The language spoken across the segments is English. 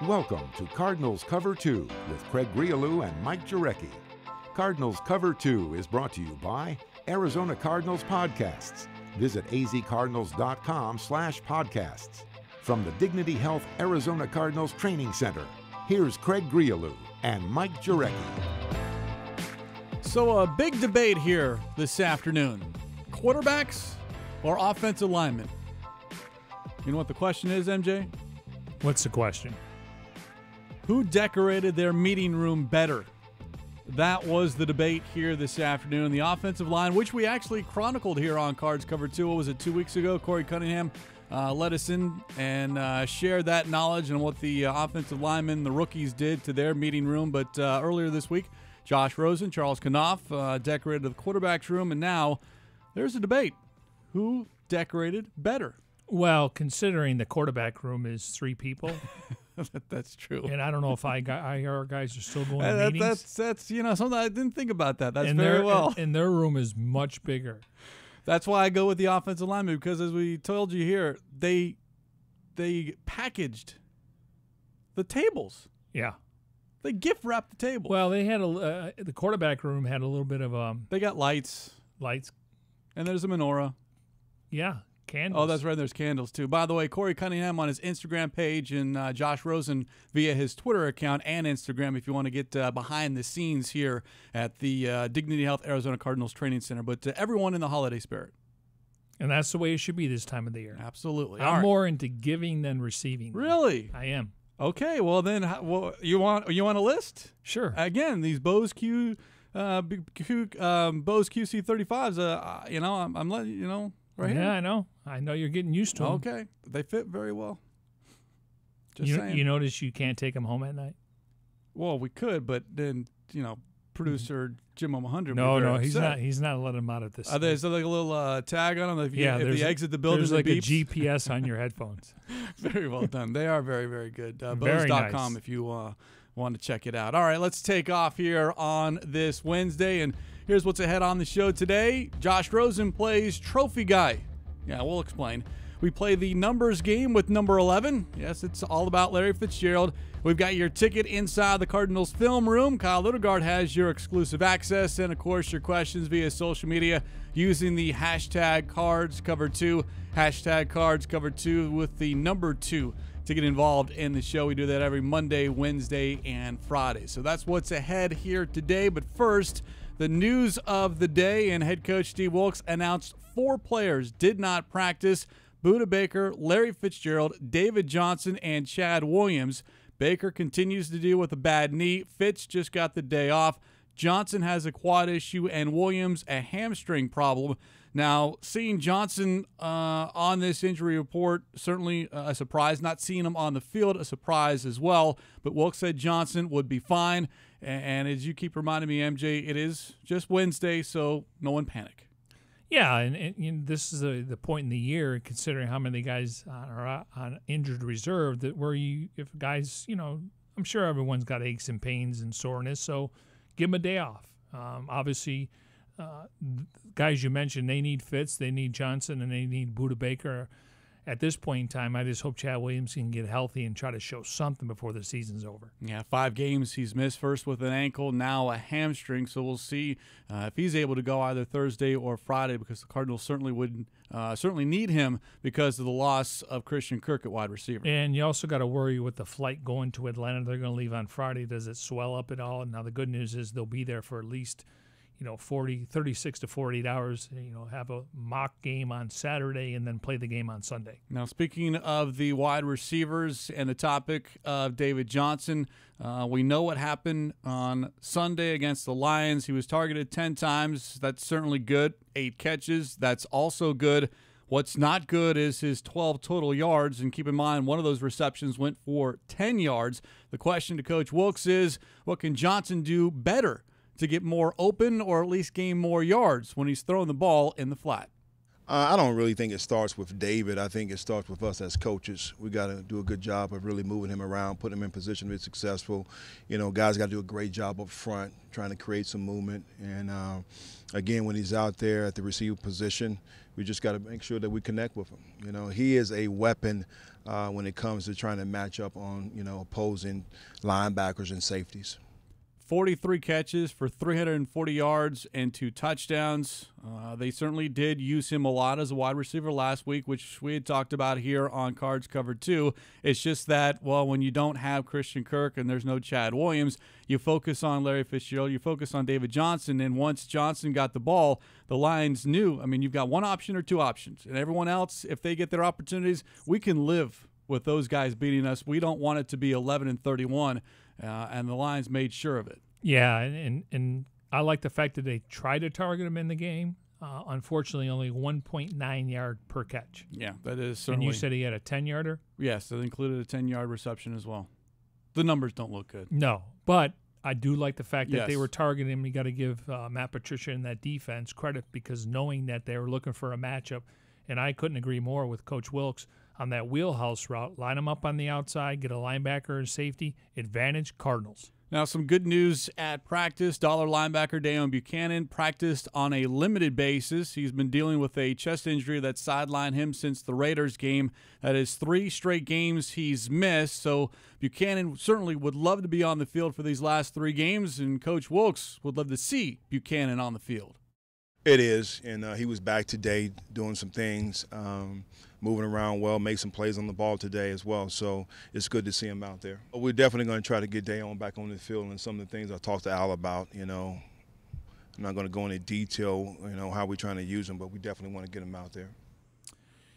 Welcome to Cardinals Cover 2 with Craig Grialou and Mike Jurecki. Cardinals Cover 2 is brought to you by Arizona Cardinals Podcasts. Visit azcardinals.com/podcasts. From the Dignity Health Arizona Cardinals Training Center, here's Craig Grialou and Mike Jurecki. So a big debate here this afternoon. Quarterbacks or offensive linemen? You know what the question is, MJ? What's the question? Who decorated their meeting room better? That was the debate here this afternoon. The offensive line, which we actually chronicled here on Cards Cover 2, what was it, 2 weeks ago? Corey Cunningham let us in and shared that knowledge and what the offensive linemen, the rookies, did to their meeting room. But earlier this week, Josh Rosen, Charles Knopf decorated the quarterback's room, and now there's a debate. Who decorated better? Well, considering the quarterback room is 3 people. That's true. And I don't know if our guys are still going to meetings. That's something I didn't think about that. That's and very well. And their room is much bigger. That's why I go with the offensive lineman, because as we told you here, they packaged the tables. Yeah. They gift wrapped the tables. Well, they had the quarterback room had a little bit of they got lights, and there's a menorah. Yeah. Candles. Oh, that's right. There's candles, too. By the way, Corey Cunningham on his Instagram page and Josh Rosen via his Twitter account and Instagram if you want to get behind the scenes here at the Dignity Health Arizona Cardinals Training Center. But everyone in the holiday spirit. And that's the way it should be this time of the year. Absolutely. I'm more into giving than receiving. Really? I am. Okay. Well, then you want a list? Sure. Again, these Bose QC 35s, I'm letting you know. Right yeah, here. I know. I know you're getting used to them. Okay. They fit very well. Just saying. You notice you can't take them home at night? Well, we could, but then, producer Jim O'Mahundred. No, he's not. He's not letting them out at this. Is there like a little tag on them? If you exit the building, there's like beeps? a GPS on your headphones. Very well done. They are very, very good. Very Bose.com nice. if you want to check it out. All right, let's take off here on this Wednesday, and here's what's ahead on the show today. Josh Rosen plays Trophy Guy. Yeah, we'll explain. We play the numbers game with number 11. Yes, it's all about Larry Fitzgerald. We've got your ticket inside the Cardinals Film Room. Kyle Odegard has your exclusive access, and, of course, your questions via social media using the hashtag CardsCover2, hashtag CardsCover2 with the number 2 to get involved in the show. We do that every Monday, Wednesday, and Friday. So that's what's ahead here today. But first, the news of the day, and head coach Steve Wilks announced 4 players did not practice: Budda Baker, Larry Fitzgerald, David Johnson, and Chad Williams. Baker continues to deal with a bad knee. Fitz just got the day off. Johnson has a quad issue, and Williams a hamstring problem. Now, seeing Johnson on this injury report, certainly a surprise. Not seeing him on the field, a surprise as well. But Wilks said Johnson would be fine. And as you keep reminding me, MJ, it is just Wednesday, so no one panic. Yeah, and this is the point in the year, considering how many guys are on injured reserve, that if guys, I'm sure everyone's got aches and pains and soreness, so give them a day off. Obviously, guys you mentioned, they need Fitz, they need Johnson, and they need Budda Baker. At this point in time, I just hope Chad Williams can get healthy and try to show something before the season's over. Yeah, 5 games he's missed, first with an ankle, now a hamstring. So we'll see if he's able to go either Thursday or Friday, because the Cardinals certainly need him because of the loss of Christian Kirk at wide receiver. And you also got to worry with the flight going to Atlanta. They're going to leave on Friday. Does it swell up at all? Now, the good news is they'll be there for at least 36 to 48 hours, have a mock game on Saturday and then play the game on Sunday. Now, speaking of the wide receivers and the topic of David Johnson, we know what happened on Sunday against the Lions. He was targeted 10 times. That's certainly good. 8 catches. That's also good. What's not good is his 12 total yards, and keep in mind one of those receptions went for 10 yards. The question to Coach Wilks is, what can Johnson do better to get more open or at least gain more yards when he's throwing the ball in the flat? I don't really think it starts with David. I think it starts with us as coaches. We got to do a good job of really moving him around, putting him in position to be successful. You know, guys got to do a great job up front, trying to create some movement. And, again, when he's out there at the receiver position, we just got to make sure that we connect with him. You know, he is a weapon when it comes to trying to match up on, you know, opposing linebackers and safeties. 43 catches for 340 yards and 2 touchdowns. They certainly did use him a lot as a wide receiver last week, which we had talked about here on Cards Covered 2. It's just that, well, when you don't have Christian Kirk and there's no Chad Williams, you focus on Larry Fitzgerald, you focus on David Johnson, and once Johnson got the ball, the Lions knew, I mean, you've got one option or 2 options, and everyone else, if they get their opportunities, we can live with those guys beating us. We don't want it to be 11-31. And the Lions made sure of it. Yeah, and I like the fact that they tried to target him in the game. Unfortunately, only 1.9 yard per catch. Yeah, that is certainly. And you said he had a 10-yarder? Yes, that included a 10-yard reception as well. The numbers don't look good. No, but I do like the fact that Yes. they were targeting him. You got to give Matt Patricia and that defense credit, because knowing that they were looking for a matchup, and I couldn't agree more with Coach Wilkes on that wheelhouse route. Line them up on the outside, get a linebacker and safety, advantage Cardinals. Now, some good news at practice. Dollar linebacker Dayon Buchanan practiced on a limited basis. He's been dealing with a chest injury that sidelined him since the Raiders game. That is 3 straight games he's missed. So Buchanan certainly would love to be on the field for these last 3 games, and Coach Wilkes would love to see Buchanan on the field. It is, and he was back today doing some things, moving around well, made some plays on the ball today as well. So it's good to see him out there. We're definitely going to try to get Dayon back on the field, and some of the things I talked to Al about, you know, I'm not going to go into detail, you know, how we're trying to use him, but we definitely want to get him out there.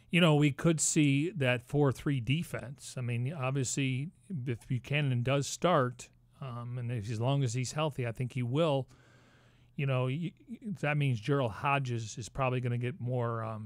You know, we could see that 4-3 defense. I mean, obviously, if Buchanan does start, and as long as he's healthy, I think he will. You know, that means Gerald Hodges is probably going to get more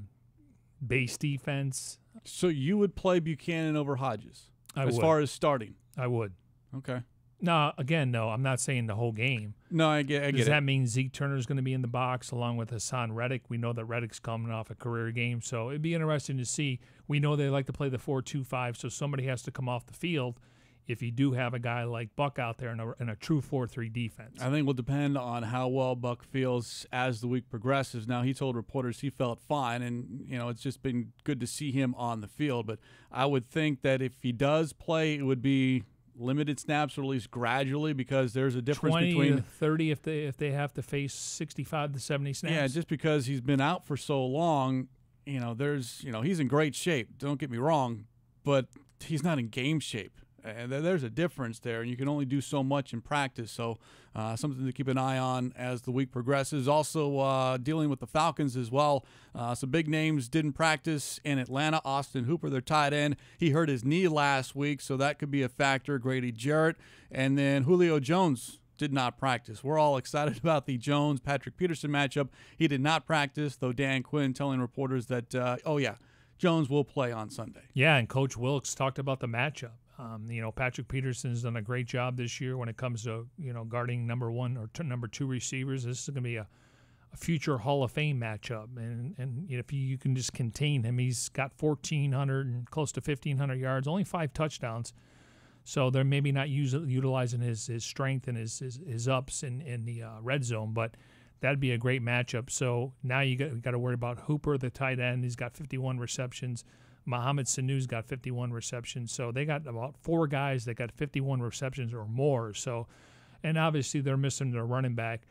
base defense. So you would play Buchanan over Hodges as would. far as starting? I would. Okay. No, again, no, I'm not saying the whole game. No, I get Does it. that mean Zeke Turner is going to be in the box along with Hassan Reddick? We know that Reddick's coming off a career game, so it'd be interesting to see. We know they like to play the 4-2-5, so somebody has to come off the field if you do have a guy like Buck out there in a true 4-3 defense. I think it will depend on how well Buck feels as the week progresses. Now, he told reporters he felt fine, and, you know, it's just been good to see him on the field. But I would think that if he does play, it would be limited snaps, or at least gradually, because there's a difference 20 between to 30 if they have to face 65 to 70 snaps. Yeah, just because he's been out for so long, you know, he's in great shape. Don't get me wrong, but he's not in game shape. And there's a difference there, and you can only do so much in practice. So something to keep an eye on as the week progresses. Also dealing with the Falcons as well. Some big names didn't practice in Atlanta. Austin Hooper, their tight end, he hurt his knee last week, so that could be a factor. Grady Jarrett, and then Julio Jones did not practice. We're all excited about the Jones-Patrick Peterson matchup. He did not practice, though Dan Quinn telling reporters that, Jones will play on Sunday. Yeah, and Coach Wilkes talked about the matchup. You know, Patrick Peterson's done a great job this year when it comes to, you know, guarding number 1 or number 2 receivers. This is going to be a future Hall of Fame matchup. And if you can just contain him, he's got 1,400 and close to 1,500 yards, only 5 touchdowns. So they're maybe not utilizing his strength and his ups in the red zone, but that'd be a great matchup. So now you got to worry about Hooper, the tight end. He's got 51 receptions. Mohamed Sanu's got 51 receptions. So they got about 4 guys that got 51 receptions or more. So, and obviously they're missing their running back.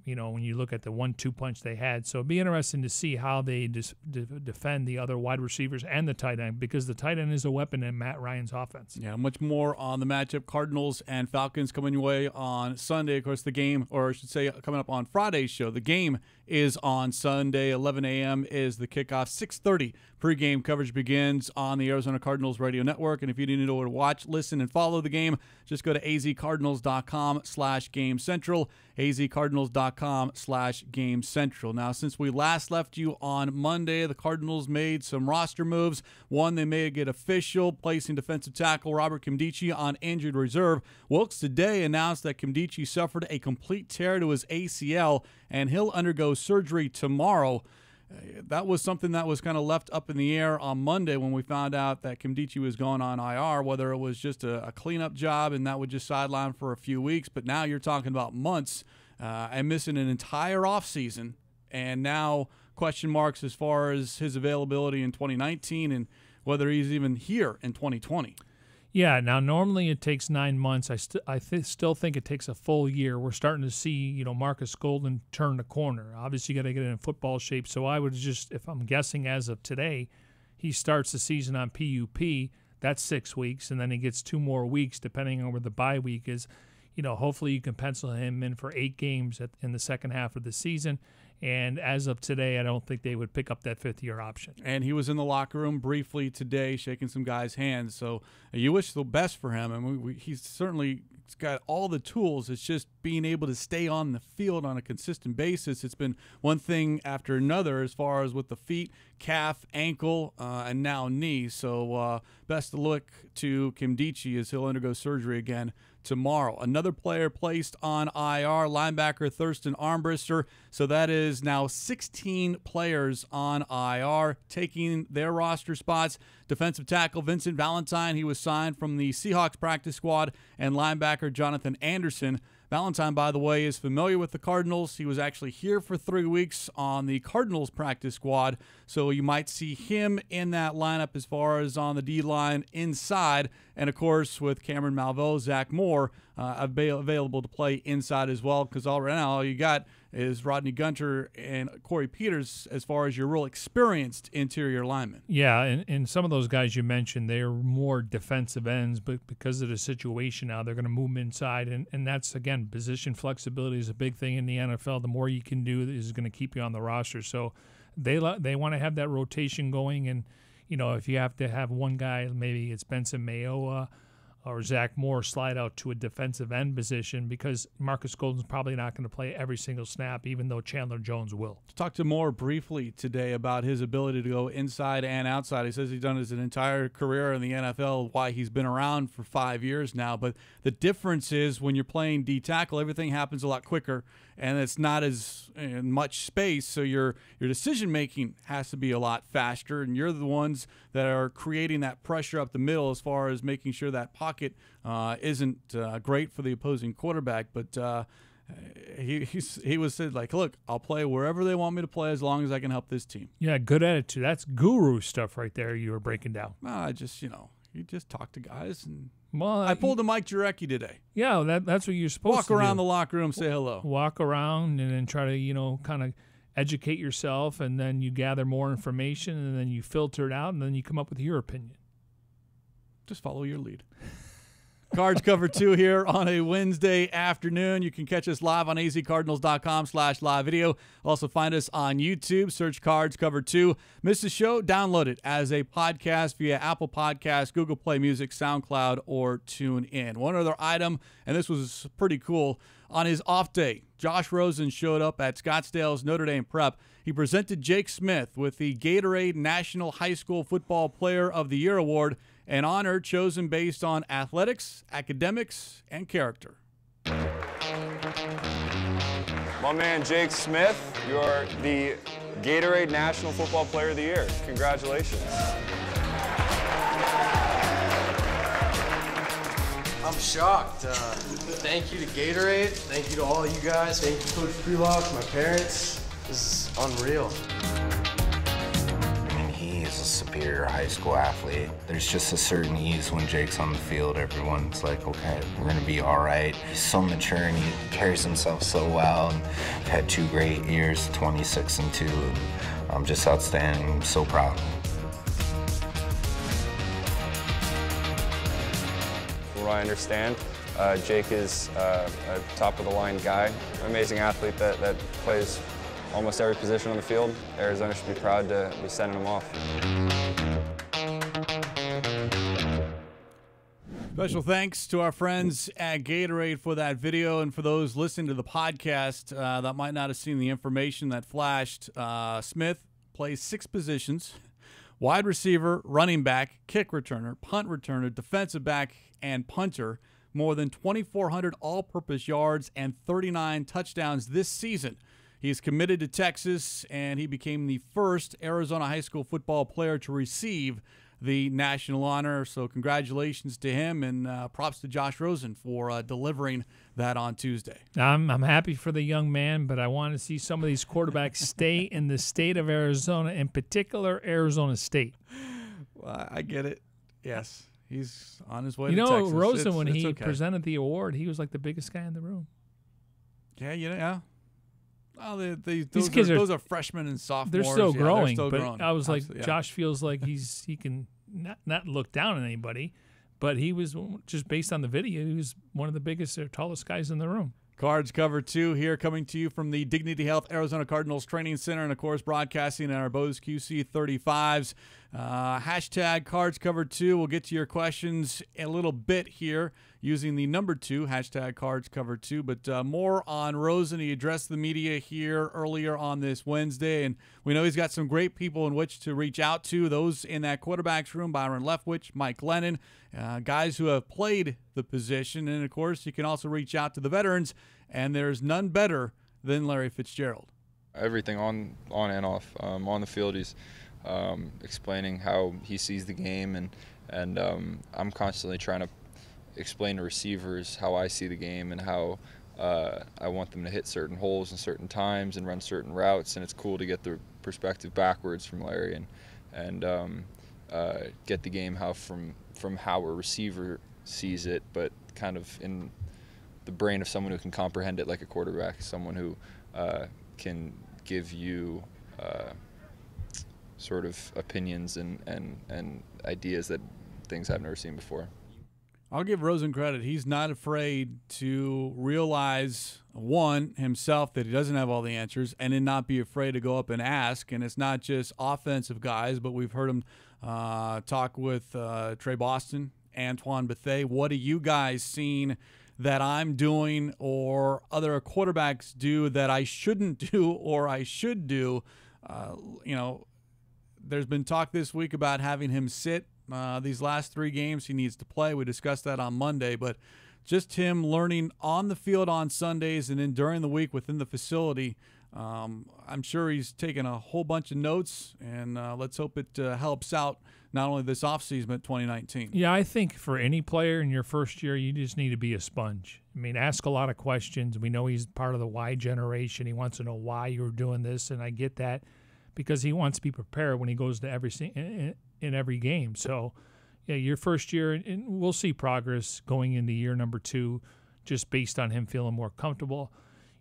You know, when you look at the 1-2 punch they had. So it'd be interesting to see how they defend the other wide receivers and the tight end, because the tight end is a weapon in Matt Ryan's offense. Yeah, much more on the matchup. Cardinals and Falcons coming your way on Sunday. Of course, the game, or I should say coming up on Friday's show, the game is on Sunday. 11 a.m. is the kickoff. 6:30 pregame coverage begins on the Arizona Cardinals radio network. And if you didn't know where to watch, listen, and follow the game, just go to azcardinals.com/GameCentral, azcardinals.com/GameCentral. Now, since we last left you on Monday, the Cardinals made some roster moves. One, they made it official, placing defensive tackle Robert Nkemdiche on injured reserve. Wilkes today announced that Nkemdiche suffered a complete tear to his ACL, and he'll undergo surgery tomorrow. that was something that was kind of left up in the air on Monday when we found out that Nkemdiche was going on IR, whether it was just a cleanup job and that would just sideline for a few weeks. But now you're talking about months and missing an entire offseason, and now question marks as far as his availability in 2019 and whether he's even here in 2020. Yeah, now normally it takes 9 months. I still think it takes a full year. We're starting to see, Marcus Golden turn the corner. Obviously, you got to get in football shape. So I would just, if I'm guessing as of today, he starts the season on PUP. That's 6 weeks, and then he gets 2 more weeks depending on where the bye week is. Hopefully you can pencil him in for 8 games in the second half of the season. And as of today, I don't think they would pick up that 5th-year option. And he was in the locker room briefly today, shaking some guys' hands. So you wish the best for him. And he's certainly got all the tools. It's just being able to stay on the field on a consistent basis. It's been one thing after another as far as with the feet, calf, ankle, and now knee. So best of luck to Nkemdiche as he'll undergo surgery again tomorrow. Another player placed on IR, linebacker Thurston Armbrister. So that is now 16 players on IR taking their roster spots. Defensive tackle Vincent Valentine, he was signed from the Seahawks practice squad, and linebacker Jonathan Anderson. Valentine, by the way, is familiar with the Cardinals. He was actually here for 3 weeks on the Cardinals practice squad, so you might see him in that lineup as far as on the D-line inside. And, of course, with Cameron Malveaux, Zach Moore available to play inside as well, because right now all you got is Rodney Gunter and Corey Peters as far as your real experienced interior linemen. Yeah, and some of those guys you mentioned, they're more defensive ends, but because of the situation now, they're going to move them inside. And that's, again, position flexibility is a big thing in the NFL. The more you can do is going to keep you on the roster. So they want to have that rotation going. And, if you have to have one guy, maybe it's Benson Mayowa or Zach Moore, slide out to a defensive end position, because Marcus Golden's probably not going to play every single snap, even though Chandler Jones will. Talked to Moore briefly today about his ability to go inside and outside. He says he's done his entire career in the NFL, why he's been around for 5 years now. But the difference is when you're playing D-tackle, everything happens a lot quicker, and it's not as much space, so your decision-making has to be a lot faster, and you're the ones that are creating that pressure up the middle as far as making sure that pocket isn't great for the opposing quarterback. But he was said, like, look, I'll play wherever they want me to play as long as I can help this team. Yeah, good attitude. That's guru stuff right there you were breaking down. I just, you just talk to guys. And well, I pulled a Mike Jurecki today. Yeah, that's what you're supposed to do. Walk around the locker room, say hello. Walk around and then try to, kind of educate yourself, and then you gather more information, and then you filter it out, and then you come up with your opinion. Just follow your lead. Cards Cover 2 here on a Wednesday afternoon. You can catch us live on azcardinals.com/live video. Also find us on YouTube. Search Cards Cover 2. Miss the show? Download it as a podcast via Apple Podcasts, Google Play Music, SoundCloud, or TuneIn. One other item, and this was pretty cool. On his off day, Josh Rosen showed up at Scottsdale's Notre Dame Prep. He presented Jake Smith with the Gatorade National High School Football Player of the Year Award, an honor chosen based on athletics, academics, and character. My man Jake Smith, you're the Gatorade National Football Player of the Year. Congratulations. I'm shocked. Thank you to Gatorade. Thank you to all you guys. Thank you, Coach Prelock, my parents. This is unreal. He's a superior high school athlete. There's just a certain ease when Jake's on the field. Everyone's like, okay, we're going to be all right. He's so mature and he carries himself so well. And I've had 2 great years, 26-2, and I'm just outstanding. I'm so proud of him. From what I understand, Jake is a top-of-the-line guy, amazing athlete that plays almost every position on the field. Arizona should be proud to be sending him off. Special thanks to our friends at Gatorade for that video, and for those listening to the podcast that might not have seen the information that flashed. Smith plays 6 positions: wide receiver, running back, kick returner, punt returner, defensive back, and punter. More than 2,400 all-purpose yards and 39 touchdowns this season. He's committed to Texas, and he became the first Arizona high school football player to receive the national honor. So congratulations to him, and props to Josh Rosen for delivering that on Tuesday. I'm happy for the young man, but I want to see some of these quarterbacks stay in the state of Arizona, in particular Arizona State. Well, I get it. Yes, he's on his way to Texas. You know, Rosen, when he okay. presented the award, he was like the biggest guy in the room. Yeah, yeah. Oh, those are freshmen and sophomores. They're still growing, they're still but growing. I was like, Absolutely, yeah. Josh feels like he can not look down on anybody, but he was, just based on the video, he was one of the biggest or tallest guys in the room. Cards Cover 2 here, coming to you from the Dignity Health Arizona Cardinals Training Center, and, of course, broadcasting in our Bose QC 35s. Hashtag Cards Cover 2. We'll get to your questions a little bit here using the number 2, hashtag Cards Cover 2. But more on Rosen. He addressed the media here earlier on this Wednesday, and we know he's got some great people in which to reach out to. Those in that quarterback's room, Byron Leftwich, Mike Lennon, guys who have played the position. And, of course, you can also reach out to the veterans, and there's none better than Larry Fitzgerald. Everything on and off. On the field, he's explaining how he sees the game, and I'm constantly trying to explain to receivers how I see the game and how I want them to hit certain holes in certain times and run certain routes. And it's cool to get the perspective backwards from Larry and get the game from how a receiver sees it, but kind of in the brain of someone who can comprehend it like a quarterback, someone who can give you sort of opinions and ideas that things I've never seen before. I'll give Rosen credit. He's not afraid to realize, one, himself, that he doesn't have all the answers, and then not be afraid to go up and ask. And it's not just offensive guys, but we've heard him talk with Trey Boston, Antoine Bethea. What are you guys seeing that I'm doing or other quarterbacks do that I shouldn't do or I should do? There's been talk this week about having him sit these last 3 games. He needs to play. We discussed that on Monday, but just him learning on the field on Sundays and then during the week within the facility, I'm sure he's taken a whole bunch of notes, and let's hope it helps out not only this offseason but 2019. Yeah, I think for any player in your first year, you just need to be a sponge. I mean, ask a lot of questions. We know he's part of the why generation. He wants to know why you're doing this, and I get that, because he wants to be prepared when he goes to every game. So, yeah, your first year, and we'll see progress going into year number 2, just based on him feeling more comfortable.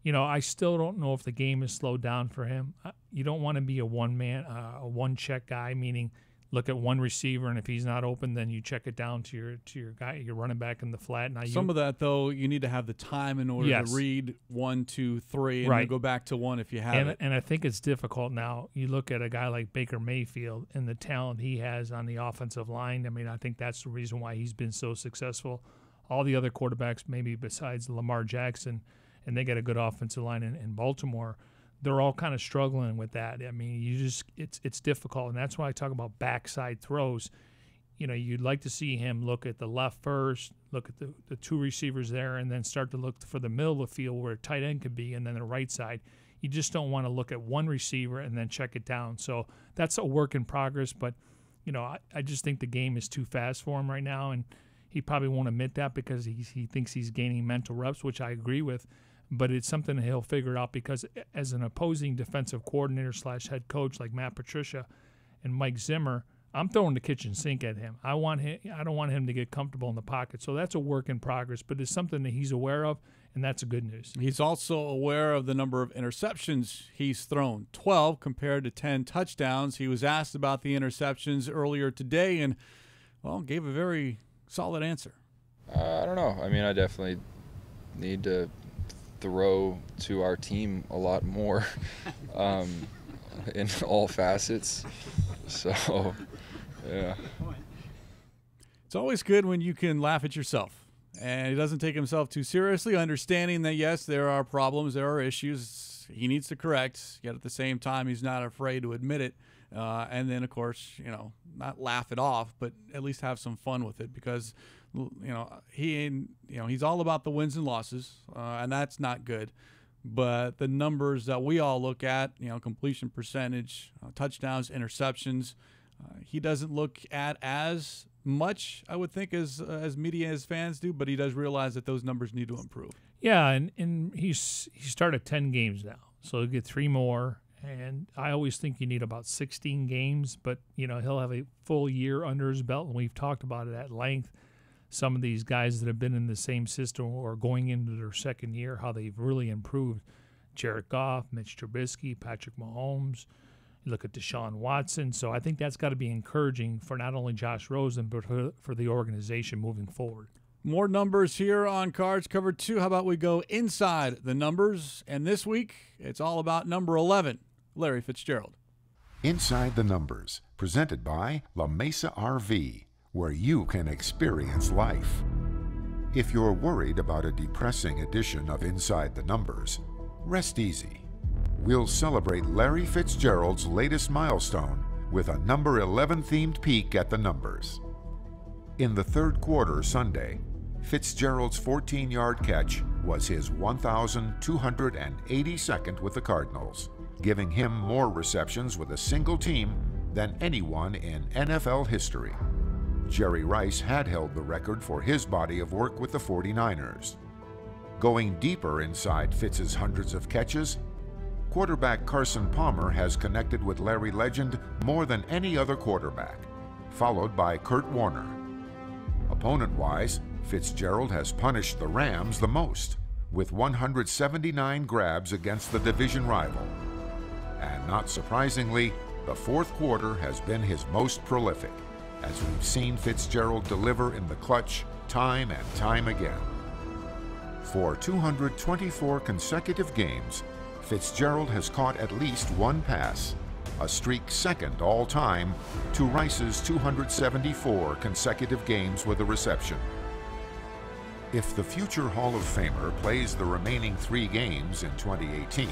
I still don't know if the game is slowed down for him. You don't want to be a one-check guy, meaning look at one receiver, and if he's not open, then you check it down to your guy, your running back in the flat. Now some of that, though, you need to have the time in order to read 1, 2, 3, and then go back to 1 if you have it. And I think it's difficult now. You look at a guy like Baker Mayfield and the talent he has on the offensive line. I mean, I think that's the reason why he's been so successful. All the other quarterbacks, maybe besides Lamar Jackson, and they got a good offensive line in Baltimore, they're all kind of struggling with that. I mean, it's difficult, and that's why I talk about backside throws. You'd like to see him look at the left first, look at the 2 receivers there, and then start to look for the middle of the field where a tight end could be, and then the right side. You just don't want to look at one receiver and then check it down. So that's a work in progress, but I just think the game is too fast for him right now, and he probably won't admit that because he thinks he's gaining mental reps, which I agree with. But it's something that he'll figure out, because as an opposing defensive coordinator / head coach like Matt Patricia and Mike Zimmer, I'm throwing the kitchen sink at him. I don't want him to get comfortable in the pocket. So that's a work in progress, but it's something that he's aware of, and that's a good news. He's also aware of the number of interceptions he's thrown, 12 compared to 10 touchdowns. He was asked about the interceptions earlier today and, gave a very solid answer. I don't know. I mean, I definitely need to throw to our team a lot more in all facets. So, yeah. It's always good when you can laugh at yourself. And he doesn't take himself too seriously, understanding that, yes, there are problems, there are issues he needs to correct, yet at the same time he's not afraid to admit it. And then, of course, not laugh it off, but at least have some fun with it, because he's all about the wins and losses, and that's not good. but the numbers that we all look at, completion percentage, touchdowns, interceptions, he doesn't look at as much, I would think, as media, as fans do, but he does realize that those numbers need to improve. Yeah, and he started 10 games now, so he'll get 3 more. And I always think you need about 16 games, but, he'll have a full year under his belt, and we've talked about it at length. Some of these guys that have been in the same system or going into their second year, how they've really improved. Jared Goff, Mitch Trubisky, Patrick Mahomes. You look at Deshaun Watson. So I think that's got to be encouraging for not only Josh Rosen, but for the organization moving forward. More numbers here on Cards Cover 2. How about we go inside the numbers? And this week, it's all about number 11, Larry Fitzgerald. Inside the Numbers, presented by La Mesa RV, where you can experience life. If you're worried about a depressing edition of Inside the Numbers, rest easy. We'll celebrate Larry Fitzgerald's latest milestone with a number 11 themed peek at the numbers. In the third quarter Sunday, Fitzgerald's 14-yard catch was his 1,282nd with the Cardinals, giving him more receptions with a single team than anyone in NFL history. Jerry Rice had held the record for his body of work with the 49ers. Going deeper inside Fitz's hundreds of catches, quarterback Carson Palmer has connected with Larry legend more than any other quarterback, followed by Kurt Warner. Opponent-wise, Fitzgerald has punished the Rams the most, with 179 grabs against the division rival. And not surprisingly, the fourth quarter has been his most prolific, as we've seen Fitzgerald deliver in the clutch time and time again. For 224 consecutive games, Fitzgerald has caught at least one pass, a streak second all-time to Rice's 274 consecutive games with a reception. If the future Hall of Famer plays the remaining 3 games in 2018,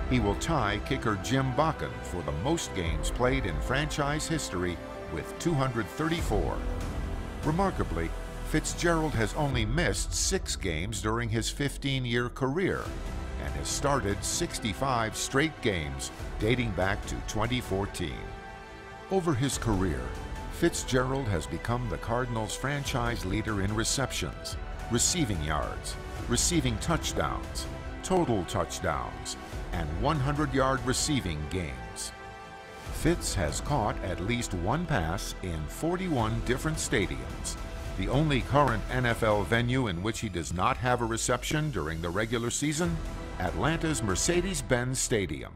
he will tie kicker Jim Bakken for the most games played in franchise history with 234. Remarkably, Fitzgerald has only missed 6 games during his 15-year career and has started 65 straight games dating back to 2014. Over his career, Fitzgerald has become the Cardinals' franchise leader in receptions, receiving yards, receiving touchdowns, total touchdowns, and 100-yard receiving games. Fitz has caught at least one pass in 41 different stadiums, the only current NFL venue in which he does not have a reception during the regular season, Atlanta's Mercedes-Benz Stadium,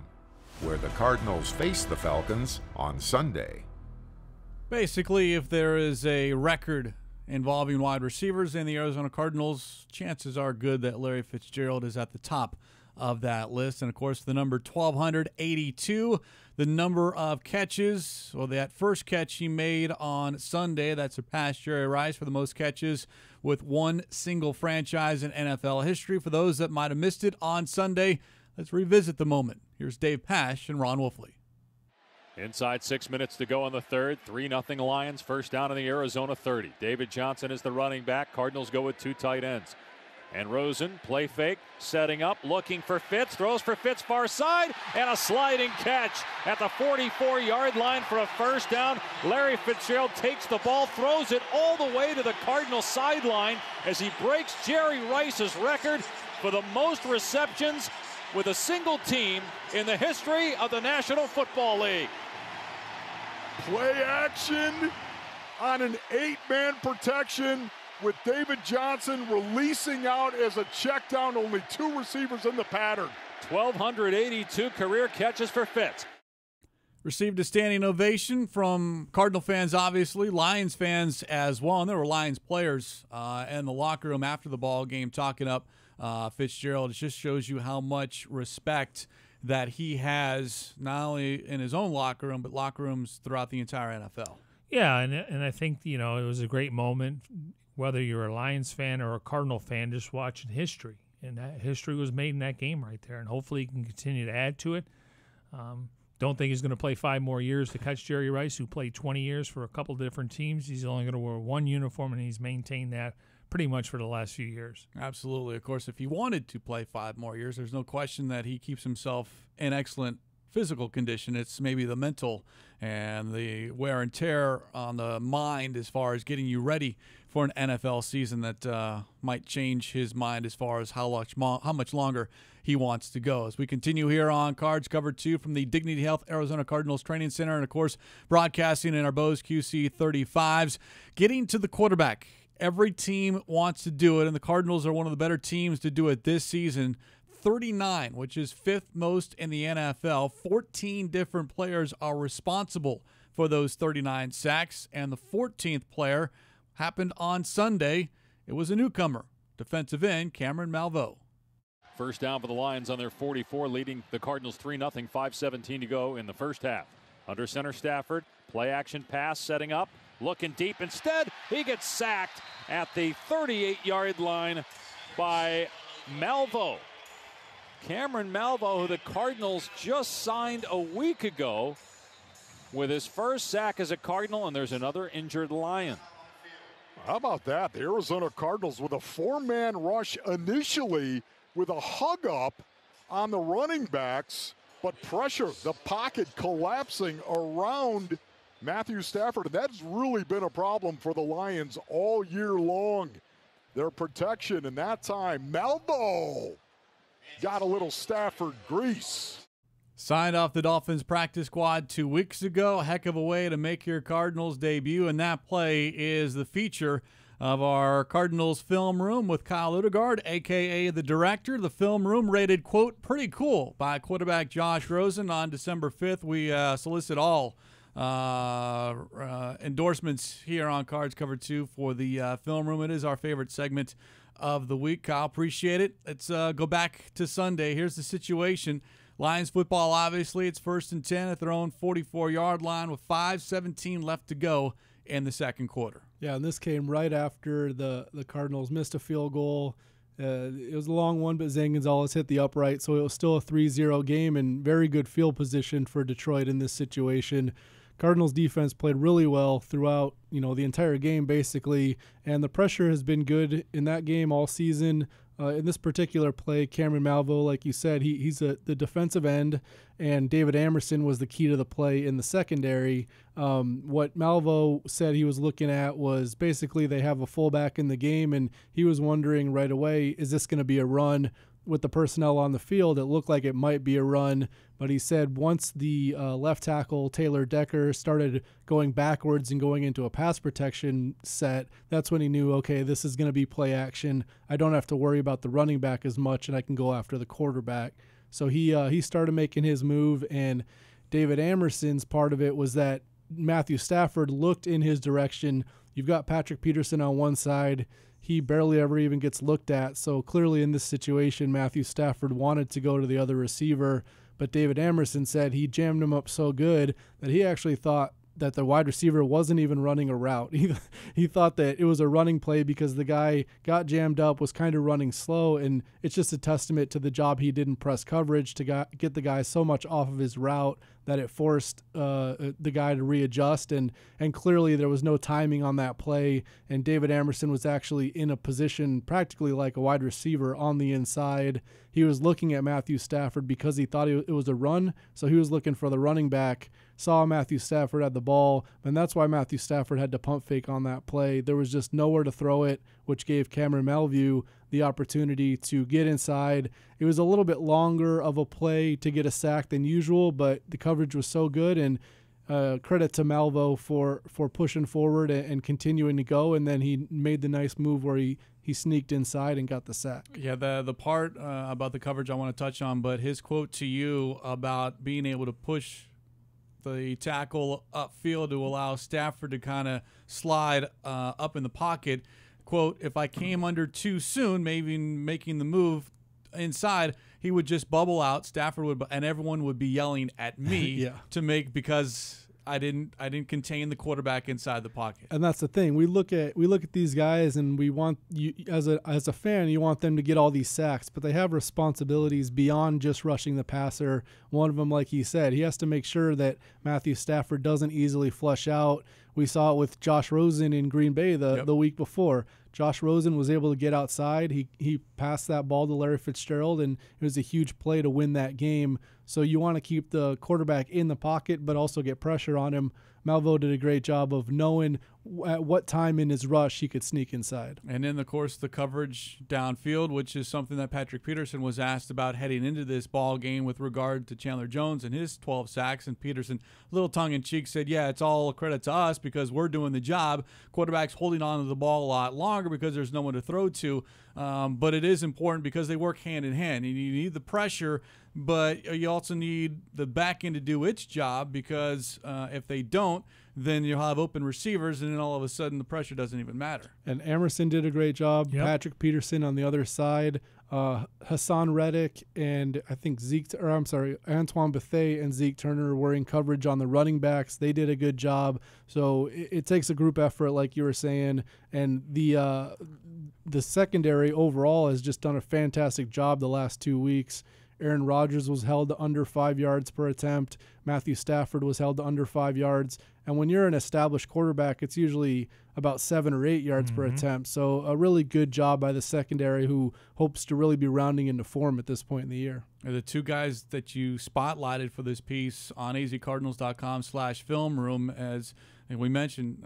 where the Cardinals face the Falcons on Sunday. Basically, if there is a record involving wide receivers in the Arizona Cardinals, chances are good that Larry Fitzgerald is at the top of that list. And, of course, the number 1,282, the number of catches, well, that first catch he made on Sunday, that surpassed Jerry Rice for the most catches with one single franchise in NFL history. For those that might have missed it on Sunday, let's revisit the moment. Here's Dave Pasch and Ron Wolfley. Inside 6 minutes to go in the third. 3-0 Lions. First down in the Arizona 30. David Johnson is the running back. Cardinals go with 2 tight ends. And Rosen, play fake, setting up, looking for Fitz, throws for Fitz far side, and a sliding catch at the 44-yard line for a first down. Larry Fitzgerald takes the ball, throws it all the way to the Cardinal sideline as he breaks Jerry Rice's record for the most receptions with a single team in the history of the National Football League. Play action on an 8-man protection with David Johnson releasing out as a check down, only 2 receivers in the pattern. 1,282 career catches for Fitz. Received a standing ovation from Cardinal fans, obviously, Lions fans as well, and there were Lions players in the locker room after the ball game talking up Fitzgerald. It just shows you how much respect that he has, not only in his own locker room, but locker rooms throughout the entire NFL. Yeah, and I think, it was a great moment, whether you're a Lions fan or a Cardinal fan, just watching history. And that history was made in that game right there, and hopefully he can continue to add to it. Don't think he's going to play 5 more years to catch Jerry Rice, who played 20 years for a couple different teams. He's only going to wear 1 uniform, and he's maintained that pretty much for the last few years. Absolutely. Of course, if he wanted to play 5 more years, there's no question that he keeps himself in excellent physical condition. It's maybe the mental and the wear and tear on the mind as far as getting you ready for an NFL season that might change his mind as far as how much longer he wants to go. As we continue here on Cards Cover 2 from the Dignity Health Arizona Cardinals Training Center, and of course broadcasting in our Bose QC35s, getting to the quarterback. Every team wants to do it, and the Cardinals are one of the better teams to do it this season. 39, which is 5th most in the NFL. 14 different players are responsible for those 39 sacks, and the 14th player happened on Sunday. It was a newcomer, defensive end Cameron Malveaux. First down for the Lions on their 44, leading the Cardinals 3-0, 5:17 to go in the first half. Under center, Stafford, play action pass, setting up, looking deep. Instead, he gets sacked at the 38-yard line by Malveaux. Cameron Malveaux, who the Cardinals just signed a week ago, with his first sack as a Cardinal, and there's another injured Lion. How about that? The Arizona Cardinals with a 4-man rush initially with a hug up on the running backs, but pressure, the pocket collapsing around Matthew Stafford. And that's really been a problem for the Lions all year long. Their protection, and that time, Malveaux got a little Stafford grease. Signed off the Dolphins practice squad 2 weeks ago. A heck of a way to make your Cardinals debut, and that play is the feature of our Cardinals Film Room with Kyle Odegard, a.k.a. the director. The Film Room rated, quote, pretty cool by quarterback Josh Rosen on December 5th. We solicit all endorsements here on Cards Cover 2 for the Film Room. It is our favorite segment of the week. Kyle, appreciate it. Let's go back to Sunday. Here's the situation. Lions football, obviously, it's 1st and 10 at their own 44-yard line with 5:17 left to go in the second quarter. Yeah, and this came right after the Cardinals missed a field goal. It was a long one, but Zane Gonzalez hit the upright, so it was still a 3-0 game and very good field position for Detroit in this situation. Cardinals defense played really well throughout, the entire game basically, and the pressure has been good in that game all season. In this particular play, Cameron Malveaux, like you said, he's the defensive end, and David Amerson was the key to the play in the secondary. What Malveaux said he was looking at was basically they have a fullback in the game, and he was wondering right away, is this going to be a run? With the personnel on the field, it looked like it might be a run, but he said once the left tackle, Taylor Decker, started going backwards and going into a pass protection set, that's when he knew, okay, this is going to be play action. I don't have to worry about the running back as much, and I can go after the quarterback. So he started making his move, and David Amerson's part of it was that Matthew Stafford looked in his direction. You've got Patrick Peterson on one side. He barely ever even gets looked at. So clearly in this situation, Matthew Stafford wanted to go to the other receiver, but David Amerson said he jammed him up so good that he actually thought that the wide receiver wasn't even running a route. He thought that it was a running play because the guy got jammed up, was kind of running slow, and it's just a testament to the job he did in press coverage to get the guy so much off of his route that it forced the guy to readjust, and clearly there was no timing on that play, and David Amerson was actually in a position practically like a wide receiver on the inside. He was looking at Matthew Stafford because he thought it was a run, so he was looking for the running back, saw Matthew Stafford at the ball, and that's why Matthew Stafford had to pump fake on that play. There was just nowhere to throw it, which gave Cameron Malveaux the opportunity to get inside. It was a little bit longer of a play to get a sack than usual, but the coverage was so good, and credit to Malveaux for pushing forward and continuing to go, and then he made the nice move where he sneaked inside and got the sack. Yeah, the part about the coverage I want to touch on, but his quote to you about being able to push the tackle upfield to allow Stafford to kind of slide up in the pocket, quote, if I came under too soon, maybe making the move inside, he would just bubble out. Stafford would, and everyone would be yelling at me to make, because I didn't contain the quarterback inside the pocket. And that's the thing. We look at these guys, and we want you as a fan, you want them to get all these sacks, but they have responsibilities beyond just rushing the passer. One of them, like he said, he has to make sure that Matthew Stafford doesn't easily flush out. We saw it with Josh Rosen in Green Bay the week before. Josh Rosen was able to get outside. He passed that ball to Larry Fitzgerald, and it was a huge play to win that game. So you want to keep the quarterback in the pocket, but also get pressure on him. Malveaux did a great job of knowing at what time in his rush he could sneak inside. And then, of course, the coverage downfield, which is something that Patrick Peterson was asked about heading into this ball game with regard to Chandler Jones and his 12 sacks. And Peterson, a little tongue-in-cheek, said, yeah, it's all a credit to us because we're doing the job. Quarterback's holding on to the ball a lot longer because there's no one to throw to. But it is important because they work hand in hand. You need the pressure, but you also need the back end to do its job because if they don't, then you'll have open receivers, and then all of a sudden the pressure doesn't even matter. And Emerson did a great job. Yep. Patrick Peterson on the other side. Hassan Reddick and I think Antoine Bethea and Zeke Turner were in coverage on the running backs. They did a good job. So it takes a group effort, like you were saying, and the secondary overall has just done a fantastic job the last 2 weeks. Aaron Rodgers was held to under 5 yards per attempt. Matthew Stafford was held to under 5 yards. And when you're an established quarterback, it's usually about 7 or 8 yards per attempt. So a really good job by the secondary, who hopes to really be rounding into form at this point in the year. The two guys that you spotlighted for this piece on azcardinals.com/film room, as we mentioned,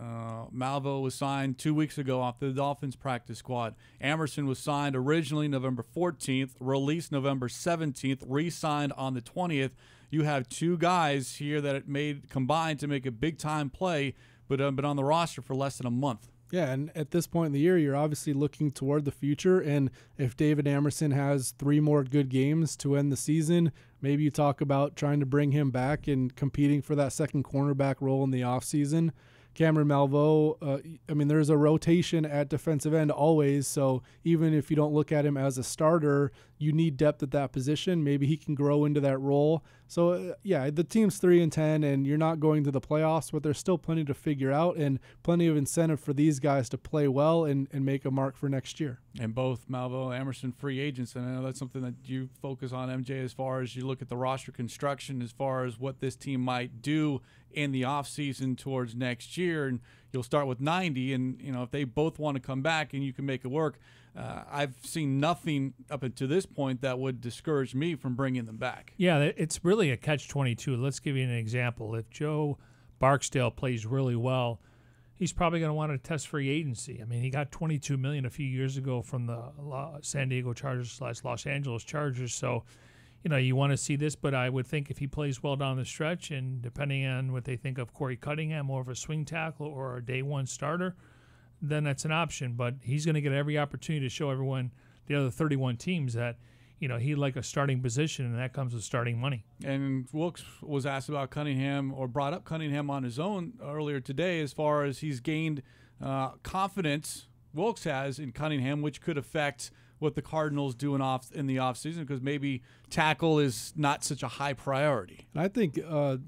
Malveaux was signed 2 weeks ago off the Dolphins practice squad. Emerson was signed originally November 14th, released November 17th, re-signed on the 20th. You have two guys here that made combined to make a big-time play, but been on the roster for less than a month. Yeah, and at this point in the year, you're obviously looking toward the future. And if David Emerson has 3 more good games to end the season, maybe you talk about trying to bring him back and competing for that second cornerback role in the offseason. Cameron Malveaux, there's a rotation at defensive end always, so even if you don't look at him as a starter, you need depth at that position. Maybe he can grow into that role. So, the team's 3-10, and you're not going to the playoffs, but there's still plenty to figure out and plenty of incentive for these guys to play well and make a mark for next year. And both Malveaux and Emerson free agents, and I know that's something that you focus on, MJ, as far as you look at the roster construction, as far as what this team might do in the offseason towards next year. And you'll start with 90, and if they both want to come back and you can make it work, I've seen nothing up until this point that would discourage me from bringing them back. Yeah, it's really a catch-22. Let's give you an example. If Joe Barksdale plays really well, he's probably going to want to test free agency. I mean, he got $22 million a few years ago from the San Diego Chargers / Los Angeles Chargers. So, you want to see this, but I would think if he plays well down the stretch, and depending on what they think of Corey Cunningham, more of a swing tackle or a day one starter, then that's an option. But he's going to get every opportunity to show everyone, the other 31 teams, that he'd like a starting position, and that comes with starting money. And Wilkes was asked about Cunningham, or brought up Cunningham on his own earlier today, as far as he's gained confidence, Wilkes has, in Cunningham, which could affect what the Cardinals do in the offseason, because maybe tackle is not such a high priority. And I think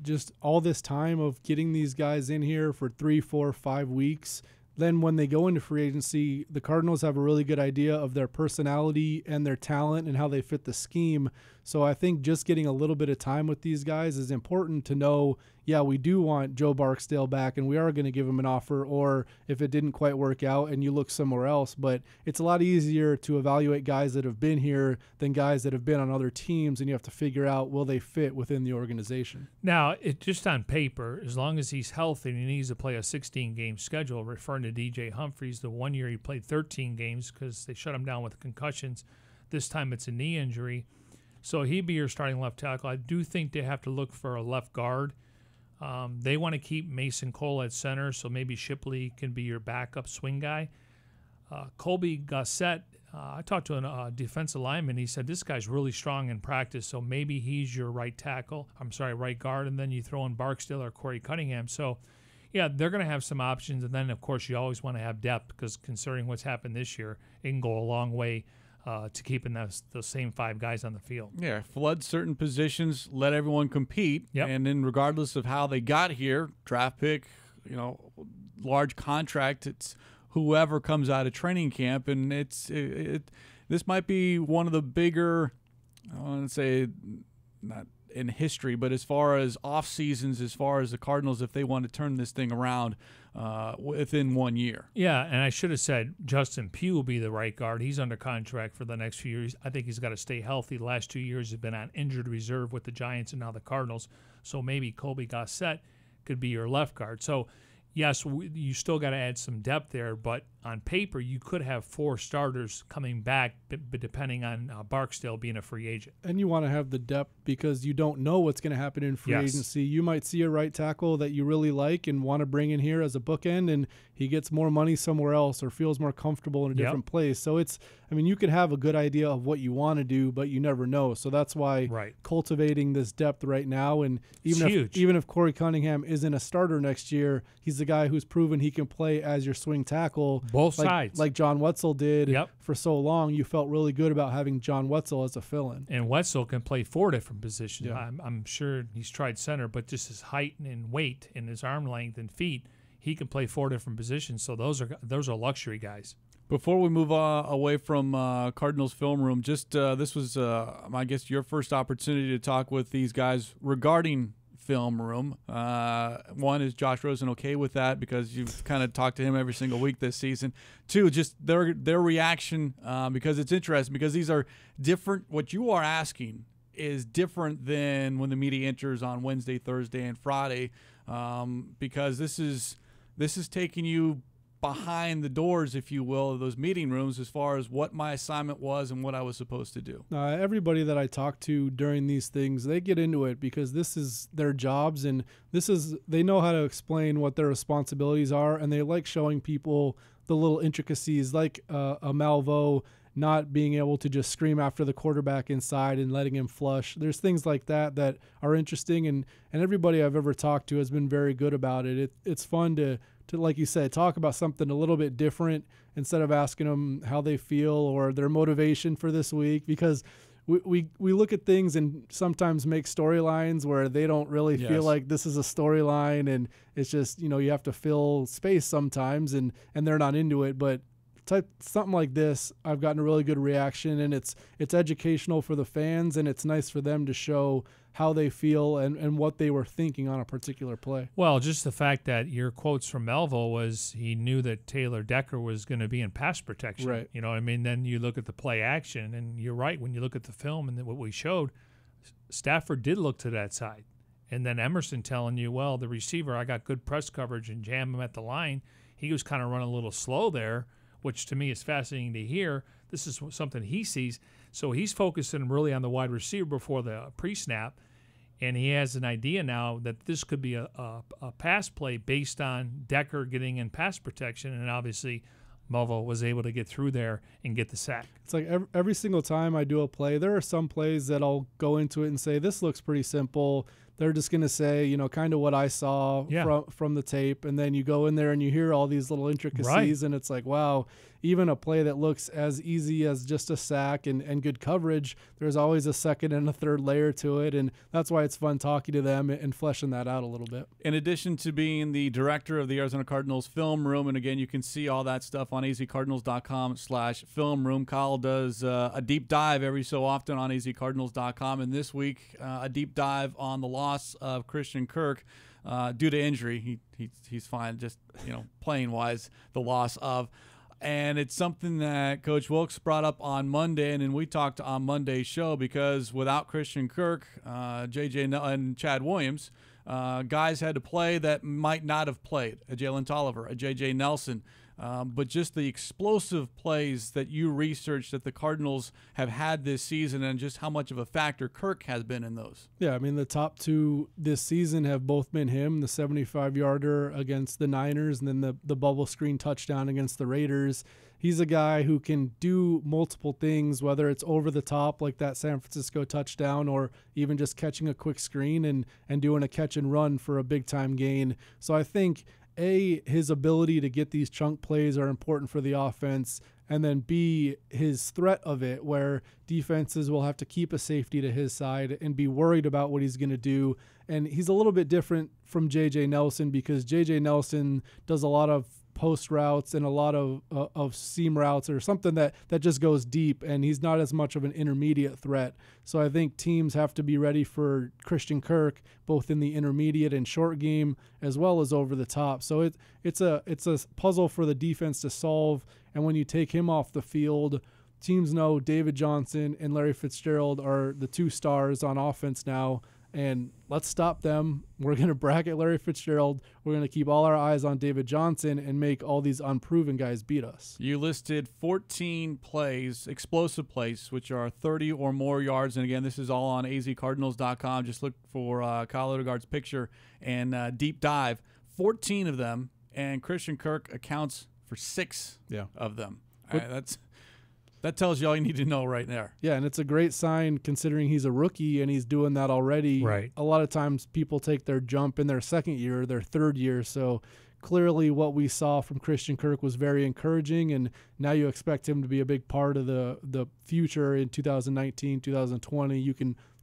just all this time of getting these guys in here for 3, 4, 5 weeks, then when they go into free agency, the Cardinals have a really good idea of their personality and their talent and how they fit the scheme. So I think just getting a little bit of time with these guys is important to know, we do want Joe Barksdale back and we are going to give him an offer, or if it didn't quite work out and you look somewhere else. But it's a lot easier to evaluate guys that have been here than guys that have been on other teams, and you have to figure out, will they fit within the organization? Now, just on paper, as long as he's healthy and he needs to play a 16-game schedule, referring to DJ Humphries, the one year he played 13 games because they shut him down with concussions. This time it's a knee injury. So he'd be your starting left tackle. I do think they have to look for a left guard. They want to keep Mason Cole at center, so maybe Shipley can be your backup swing guy. Colby Gossett, I talked to a defensive lineman. He said this guy's really strong in practice, so maybe he's your right guard, and then you throw in Barksdale or Corey Cunningham. So, they're going to have some options, and then, of course, you always want to have depth, because considering what's happened this year, it can go a long way to keeping those same 5 guys on the field. Yeah, flood certain positions, let everyone compete, and then regardless of how they got here, draft pick, large contract, it's whoever comes out of training camp, and this might be one of the bigger, I want to say, not in history, but as far as off seasons, as far as the Cardinals, if they want to turn this thing around, within 1 year. Yeah, and I should have said Justin Pugh will be the right guard. He's under contract for the next few years. I think he's got to stay healthy. The last 2 years have been on injured reserve with the Giants and now the Cardinals. So maybe Colby Gossett could be your left guard. So, yes, you still got to add some depth there, but on paper you could have 4 starters coming back, but depending on Barksdale being a free agent. And you want to have the depth because you don't know what's going to happen in free agency. You might see a right tackle that you really like and want to bring in here as a bookend, and he gets more money somewhere else or feels more comfortable in a different place. So you could have a good idea of what you want to do, but you never know. So that's why cultivating this depth right now, and even if Corey Cunningham isn't a starter next year, he's the guy who's proven he can play as your swing tackle. Both sides. Like John Wetzel did for so long. You felt really good about having John Wetzel as a fill-in. And Wetzel can play 4 different positions. Yeah. I'm sure he's tried center, but just his height and weight and his arm length and feet, he can play 4 different positions. So those are luxury guys. Before we move away from Cardinals Film Room, just this was, I guess, your first opportunity to talk with these guys regarding Film Room. One, is Josh Rosen okay with that, because you've kind of talked to him every single week this season? 2, just their reaction, because it's interesting, because these are different. What you are asking is different than when the media enters on Wednesday, Thursday, and Friday, because this is taking you behind the doors, if you will, of those meeting rooms as far as what my assignment was and what I was supposed to do. Everybody that I talk to during these things, they get into it because this is their jobs, and they know how to explain what their responsibilities are, and they like showing people the little intricacies, like a Malvo not being able to just scream after the quarterback inside and letting him flush. There's things like that are interesting, and everybody I've ever talked to has been very good about it. It's fun to, like you said, talk about something a little bit different instead of asking them how they feel or their motivation for this week, because we look at things and sometimes make storylines where they don't really feel like this is a storyline, and it's just, you have to fill space sometimes, and they're not into it. But something like this, I've gotten a really good reaction, and it's educational for the fans, and it's nice for them to show how they feel and what they were thinking on a particular play. Well, just the fact that your quotes from Melville was he knew that Taylor Decker was going to be in pass protection. Right. You know what I mean? Then you look at the play action, and you're right. When you look at the film and what we showed, Stafford did look to that side. And then Emerson telling you, well, the receiver, I got good press coverage and jam him at the line. He was kind of running a little slow there, which to me is fascinating to hear. This is something he sees. So he's focusing really on the wide receiver before the pre-snap, and he has an idea now that this could be a pass play based on Decker getting in pass protection, and obviously Melville was able to get through there and get the sack. It's like every single time I do a play, there are some plays that I'll go into it and say, this looks pretty simple. They're just going to say, kind of what I saw from the tape. And then you go in there and you hear all these little intricacies, and it's like, wow, even a play that looks as easy as just a sack and good coverage, there's always a second and a third layer to it. And that's why it's fun talking to them and fleshing that out a little bit. In addition to being the director of the Arizona Cardinals Film Room, and again, you can see all that stuff on azcardinals.com/film room. Kyle does a deep dive every so often on azcardinals.com. And this week, a deep dive on the loss of Christian Kirk due to injury. He's fine, just playing wise, the loss of. And it's something that Coach Wilkes brought up on Monday, and then we talked on Monday's show, because without Christian Kirk, JJ and Chad Williams, guys had to play that might not have played. A Jalen Tolliver, a JJ Nelson. But just the explosive plays that you researched that the Cardinals have had this season, and just how much of a factor Kirk has been in those. Yeah, I mean, the top 2 this season have both been him, the 75-yarder against the Niners, and then the bubble screen touchdown against the Raiders. He's a guy who can do multiple things, whether it's over the top like that San Francisco touchdown, or even just catching a quick screen and doing a catch and run for a big-time gain. So I think his ability to get these chunk plays are important for the offense, and then B, his threat of it, where defenses will have to keep a safety to his side and be worried about what he's going to do. And he's a little bit different from J.J. Nelson, because J.J. Nelson does a lot of post routes and a lot of seam routes or something that just goes deep, and he's not as much of an intermediate threat. So I think teams have to be ready for Christian Kirk, both in the intermediate and short game, as well as over the top. So it's a puzzle for the defense to solve, and when you take him off the field, teams know David Johnson and Larry Fitzgerald are the two stars on offense now, and let's stop them. We're going to bracket Larry Fitzgerald. We're going to keep all our eyes on David Johnson and make all these unproven guys beat us. You listed 14 plays, explosive plays, which are 30 or more yards. And again, this is all on azcardinals.com. Just look for Kyle Odegard's picture and deep dive. 14 of them, and Christian Kirk accounts for 6 of them. That tells you all you need to know right there. Yeah, and it's a great sign considering he's a rookie and he's doing that already. Right. A lot of times people take their jump in their second year, their third year. So clearly what we saw from Christian Kirk was very encouraging, and now you expect him to be a big part of the future in 2019, 2020. You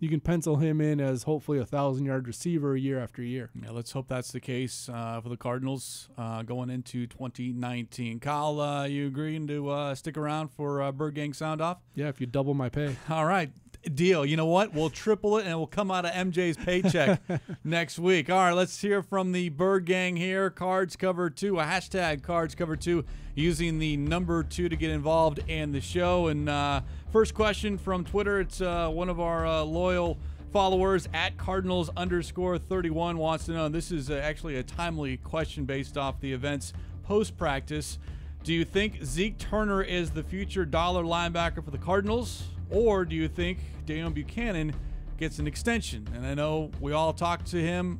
can pencil him in as hopefully a 1,000-yard receiver year after year. Yeah, let's hope that's the case for the Cardinals going into 2019. Kyle, you agreeing to stick around for Bird Gang Sound Off? Yeah, if you double my pay. All right. Deal. You know what? We'll triple it, and it will come out of MJ's paycheck next week. All right, let's hear from the Bird Gang here. Cards Cover 2, a hashtag Cards Cover 2, using the number 2 to get involved in the show. And first question from Twitter. It's one of our loyal followers at Cardinals_31 wants to know, and this is actually a timely question based off the events post-practice. Do you think Zeke Turner is the future dollar linebacker for the Cardinals? Or do you think Deion Buchanan gets an extension? And I know we all talked to him,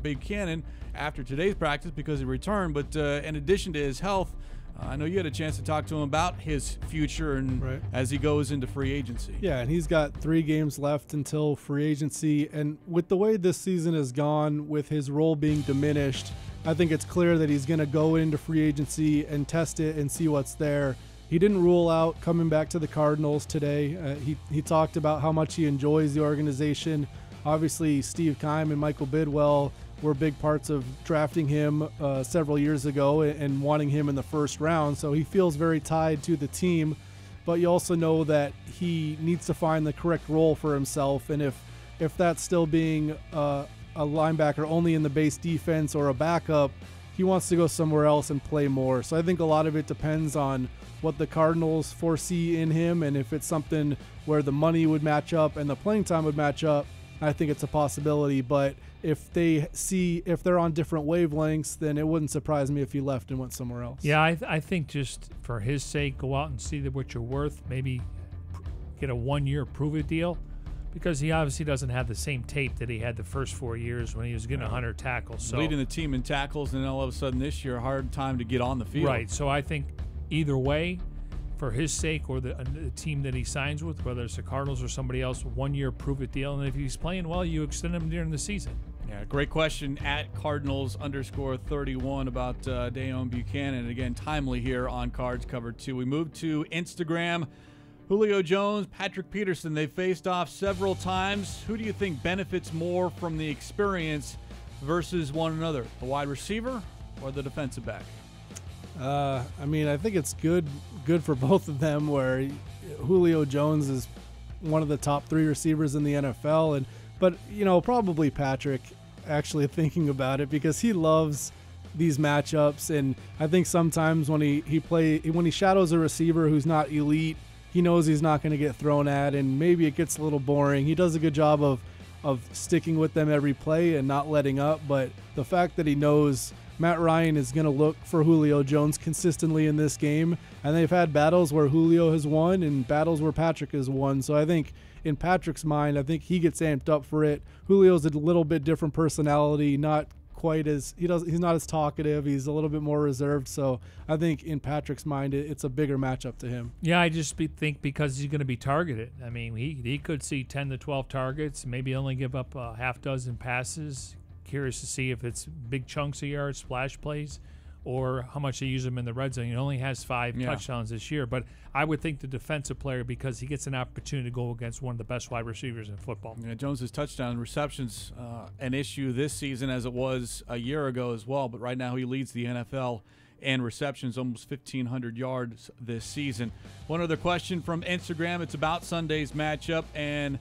Buchanan, after today's practice because he returned. But in addition to his health, I know you had a chance to talk to him about his future and as he goes into free agency. Yeah, and he's got 3 games left until free agency. And with the way this season has gone, with his role being diminished, I think it's clear that he's going to go into free agency and test it and see what's there. He didn't rule out coming back to the Cardinals today. He talked about how much he enjoys the organization. Obviously, Steve Keim and Michael Bidwell were big parts of drafting him several years ago and wanting him in the first round. So he feels very tied to the team. But you also know that he needs to find the correct role for himself. And if that's still being a linebacker only in the base defense or a backup, he wants to go somewhere else and play more. So I think a lot of it depends on what the Cardinals foresee in him, and if it's something where the money would match up and the playing time would match up, I think it's a possibility. But if they're on different wavelengths, then it wouldn't surprise me if he left and went somewhere else. Yeah, I think just for his sake, go out and see what you're worth. Maybe get a 1-year prove-it deal, because he obviously doesn't have the same tape that he had the first 4 years when he was getting 100 tackles. So leading the team in tackles, and then all of a sudden this year, hard time to get on the field. Right. So I think either way, for his sake or the team that he signs with, whether it's the Cardinals or somebody else, 1-year prove-it deal. And if he's playing well, you extend him during the season. Yeah, great question at Cardinals_31 about Deion Buchanan. Again, timely here on Cards Cover 2. We move to Instagram. Julio Jones, Patrick Peterson, they faced off several times. Who do you think benefits more from the experience versus one another, the wide receiver or the defensive back? I think it's good for both of them, where Julio Jones is one of the top 3 receivers in the NFL, but probably Patrick, actually thinking about it, because he loves these matchups. And I think sometimes when he shadows a receiver who's not elite, he knows he's not going to get thrown at, and maybe it gets a little boring. He does a good job of sticking with them every play and not letting up, but the fact that he knows Matt Ryan is going to look for Julio Jones consistently in this game, and they've had battles where Julio has won and battles where Patrick has won. So I think in Patrick's mind, I think he gets amped up for it. Julio's a little bit different personality, not quite as he's not as talkative. He's a little bit more reserved. So I think in Patrick's mind, it's a bigger matchup to him. Yeah, I just think because he's going to be targeted. I mean, he could see 10 to 12 targets, maybe only give up a half dozen passes. Curious to see if it's big chunks of yards, splash plays, or how much they use him in the red zone. He only has 5 touchdowns this year, but I would think the defensive player, because he gets an opportunity to go against one of the best wide receivers in football. Yeah, Jones's touchdown receptions an issue this season as it was a year ago as well, but right now he leads the NFL and receptions, almost 1,500 yards this season. One other question from Instagram. It's about Sunday's matchup, and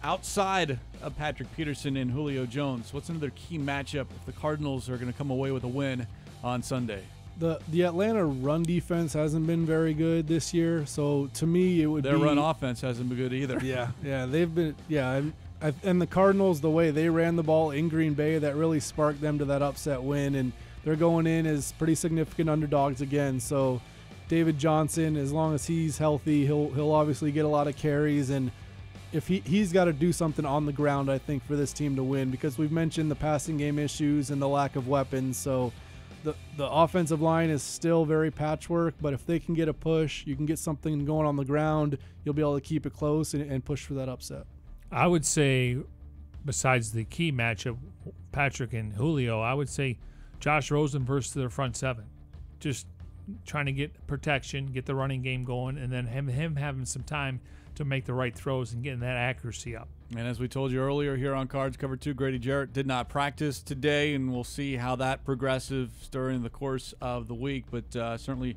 outside of Patrick Peterson and Julio Jones, what's another key matchup if the Cardinals are going to come away with a win on Sunday? The Atlanta run defense hasn't been very good this year, so to me it would Their run offense hasn't been good either. Yeah, they've been and the Cardinals, the way they ran the ball in Green Bay, that really sparked them to that upset win, and they're going in as pretty significant underdogs again. So David Johnson, as long as he's healthy, he'll obviously get a lot of carries, and if he's got to do something on the ground, I think, for this team to win, because we've mentioned the passing game issues and the lack of weapons. So the offensive line is still very patchwork, but if they can get a push, you can get something going on the ground, you'll be able to keep it close and push for that upset. I would say, besides the key matchup, Patrick and Julio, I would say Josh Rosen versus their front seven. Just trying to get protection, get the running game going, and then him having some time to make the right throws and getting that accuracy up. And as we told you earlier here on Cards Cover 2, Grady Jarrett did not practice today, and we'll see how that progresses during the course of the week. But certainly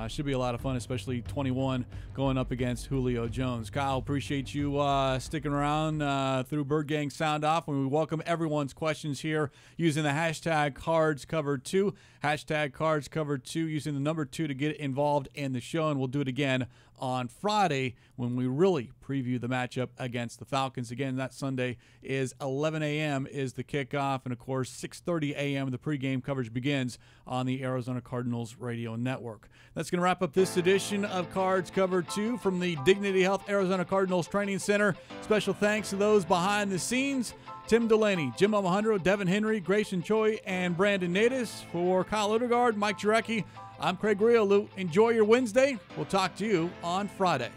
should be a lot of fun, especially 21 going up against Julio Jones. Kyle, appreciate you sticking around through Bird Gang Sound Off. And we welcome everyone's questions here using the hashtag CardsCover2. Hashtag CardsCover2, using the number 2 to get involved in the show. And we'll do it again on Friday when we really preview the matchup against the Falcons. Again, that Sunday is 11 a.m. is the kickoff, and of course 6:30 a.m. the pregame coverage begins on the Arizona Cardinals radio network. That's going to wrap up this edition of Cards Cover 2 from the Dignity Health Arizona Cardinals Training Center. Special thanks to those behind the scenes: Tim Delaney, Jim Alejandro, Devin Henry, Grayson Choi, and Brandon Natus. For Kyle Odegard, Mike Jurecki, I'm Craig Grialou. Enjoy your Wednesday. We'll talk to you on Friday.